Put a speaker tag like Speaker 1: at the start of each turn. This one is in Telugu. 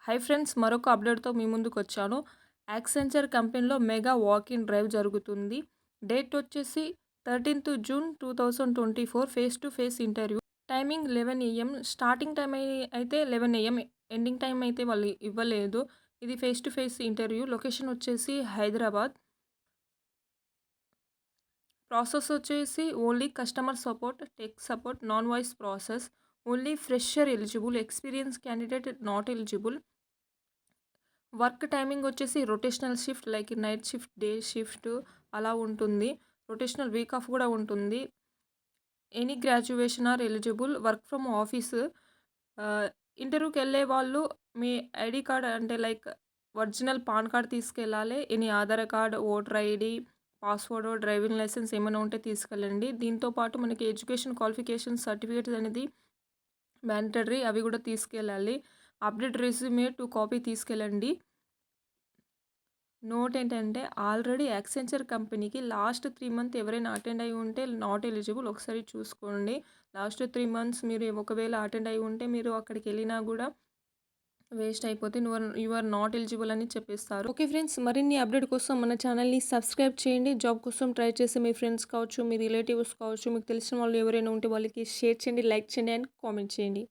Speaker 1: హై ఫ్రెండ్స్, మరొక అప్డేట్‌తో మీ ముందుకొచ్చాను. యాక్సెంచర్ కంపెనీలో మెగా వాక్ ఇన్ డ్రైవ్ జరుగుతుంది. డేట్ వచ్చేసి 13th June 2024 face to face interview. Timing 11 AM. Starting time అయితే 11 AM. ఎండింగ్ టైమ్ అయితే వాళ్ళు ఇవ్వలేదు. ఇది face to face interview. Location వచ్చేసి హైదరాబాద్. ప్రాసెస్ వచ్చేసి only customer support, tech support, non voice process. Only fresher eligible, experience candidate not eligible. Work timing వచ్చేసి rotational shift like night shift, day shift అలా ఉంటుంది. రొటేషనల్ వీక్ ఆఫ్ కూడా ఉంటుంది. Any graduation are eligible. Work from office. ఇంటర్వ్యూకి వెళ్ళే వాళ్ళు మీ ఐడి కార్డ్ అంటే లైక్ ఒరిజినల్ పాన్ కార్డ్ తీసుకెళ్ళాలి. Any Aadhaar card, voter ID, passport, driving licence ఏమైనా ఉంటే తీసుకెళ్ళండి. దీంతో పాటు మనకి ఎడ్యుకేషన్ క్వాలిఫికేషన్ సర్టిఫికేట్స్ అనేది మ్యాండటరీ, అవి కూడా తీసుకెళ్ళాలి. అప్డేట్ రెజ్యూమే 2 కాపీ తీసుకెళ్ళండి. నోట్ ఏంటంటే ఆల్రెడీ యాక్సెంచర్ కంపెనీకి లాస్ట్ 3 మంత్ ఎవరైనా అటెండ్ అయ్యి ఉంటే నాట్ ఎలిజిబుల్. ఒకసారి చూసుకోండి. లాస్ట్ 3 మంత్స్ మీరు ఒకవేళ అటెండ్ అయ్యి ఉంటే మీరు అక్కడికి వెళ్ళినా కూడా వేస్ట్ అయిపోతే యు ఆర్ నాట్ ఎలిజిబుల్ అని చెప్పేస్తారు. ఓకే ఫ్రెండ్స్, మరిన్ని అప్డేట్ కోసం మన ఛానల్ని సబ్స్క్రైబ్ చేయండి. జాబ్ కోసం ట్రై చేసే మీ ఫ్రెండ్స్ కావచ్చు, మీ రిలేటివ్స్ కావచ్చు, మీకు తెలిసిన వాళ్ళు ఎవరైనా ఉంటే వాళ్ళకి షేర్ చేయండి, లైక్ చేయండి అండ్ కామెంట్ చేయండి.